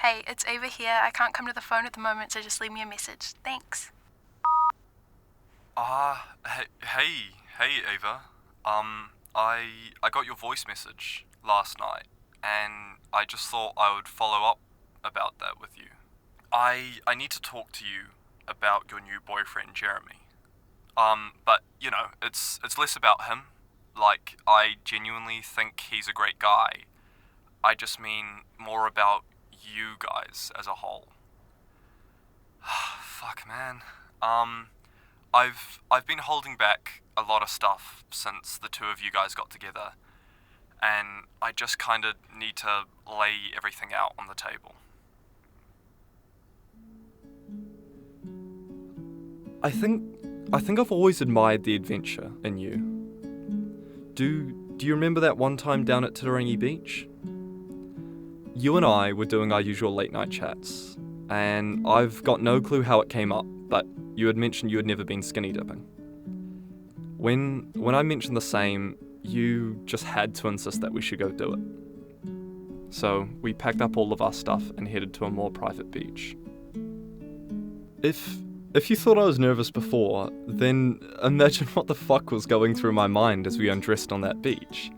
Hey, it's Ava here. I can't come to the phone at the moment, so just leave me a message. Thanks. Hey, Ava. I got your voice message last night, and I just thought I would follow up about that with you. I need to talk to you about your new boyfriend, Jeremy. But it's less about him. Like, I genuinely think he's a great guy. I just mean more about you guys as a whole. Fuck, man. I've been holding back a lot of stuff since the two of you guys got together, and I just kind of need to lay everything out on the table. I think I've always admired the adventure in you. Do you remember that one time down at Titirangi Beach? You and I were doing our usual late night chats, and I've got no clue how it came up, but you had mentioned you had never been skinny dipping. When I mentioned the same, you just had to insist that we should go do it. So we packed up all of our stuff and headed to a more private beach. If you thought I was nervous before, then imagine what the fuck was going through my mind as we undressed on that beach.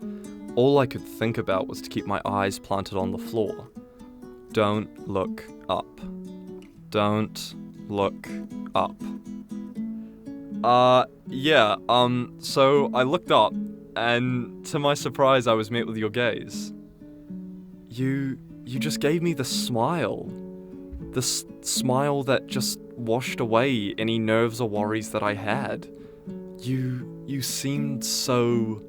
All I could think about was to keep my eyes planted on the floor. Don't look up. Don't look up. So I looked up, and to my surprise I was met with your gaze. You just gave me the smile. This smile that just washed away any nerves or worries that I had. You seemed so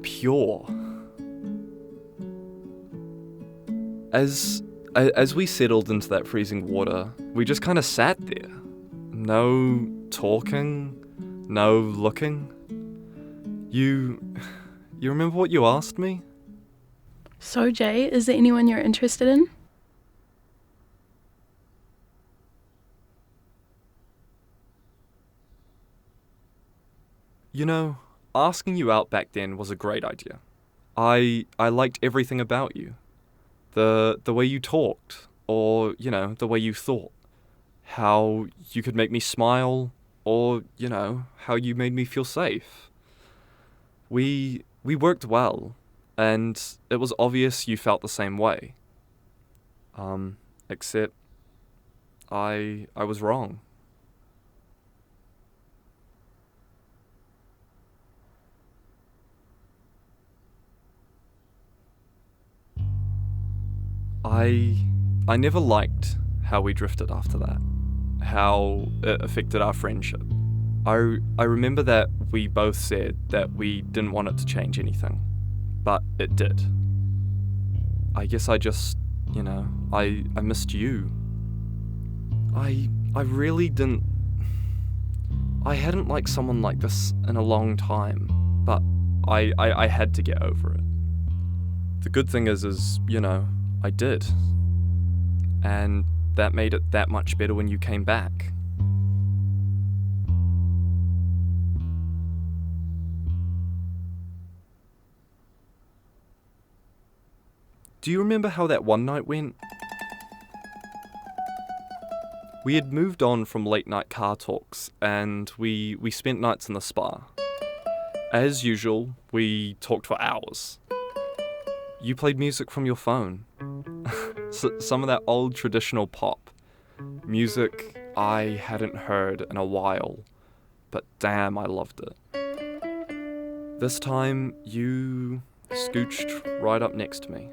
pure. As we settled into that freezing water, we just kind of sat there. No talking, no looking. You remember what you asked me? So, Jay, is there anyone you're interested in? You know, asking you out back then was a great idea. I liked everything about you. The way you talked, or, the way you thought. How you could make me smile, or, how you made me feel safe. We worked well, and it was obvious you felt the same way. Except I was wrong. I never liked how we drifted after that, how it affected our friendship. I remember that we both said that we didn't want it to change anything, but it did. I guess I just, I missed you. I really didn't. I hadn't liked someone like this in a long time, but I had to get over it. The good thing is, I did. And that made it that much better when you came back. Do you remember how that one night went? We had moved on from late night car talks, and we spent nights in the spa. As usual, we talked for hours. You played music from your phone. Some of that old traditional pop. Music I hadn't heard in a while, but damn, I loved it. This time, you scooched right up next to me,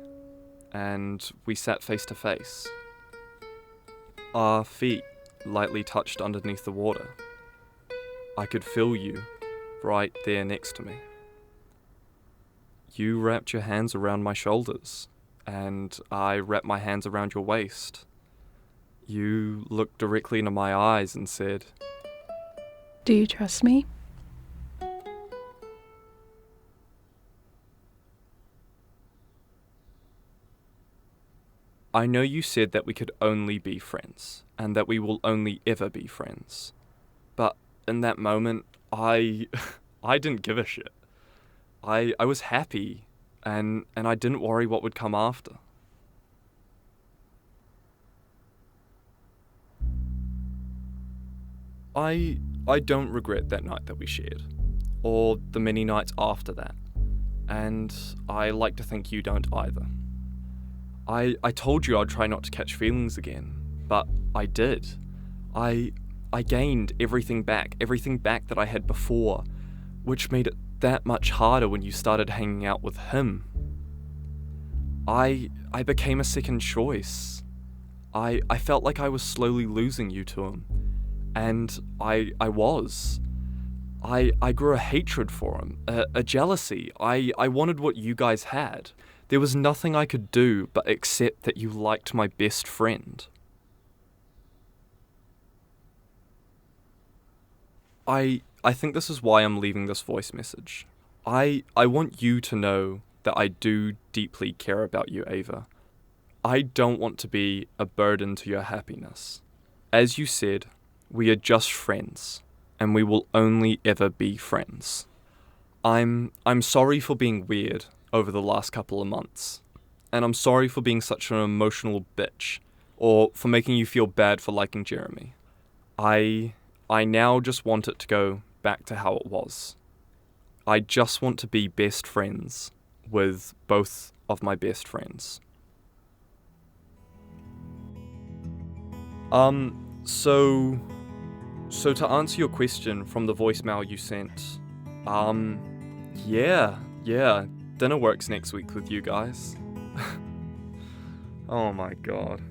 and we sat face to face. Our feet lightly touched underneath the water. I could feel you right there next to me. You wrapped your hands around my shoulders, and I wrapped my hands around your waist. You looked directly into my eyes and said, Do you trust me? I know you said that we could only be friends, and that we will only ever be friends. But in that moment, I didn't give a shit. I was happy, and I didn't worry what would come after. I don't regret that night that we shared, or the many nights after that, and I like to think you don't either. I told you I'd try not to catch feelings again, but I did. I gained everything back that I had before, which made it that much harder when you started hanging out with him. I became a second choice. I felt like I was slowly losing you to him, and I was. I grew a hatred for him, a jealousy. I wanted what you guys had. There was nothing I could do but accept that you liked my best friend. I think this is why I'm leaving this voice message. I want you to know that I do deeply care about you, Ava. I don't want to be a burden to your happiness. As you said, we are just friends, and we will only ever be friends. I'm sorry for being weird over the last couple of months, and I'm sorry for being such an emotional bitch, or for making you feel bad for liking Jeremy. I now just want it to go back to how it was. I just want to be best friends with both of my best friends. So to answer your question from the voicemail you sent, yeah, dinner works next week with you guys. Oh my god.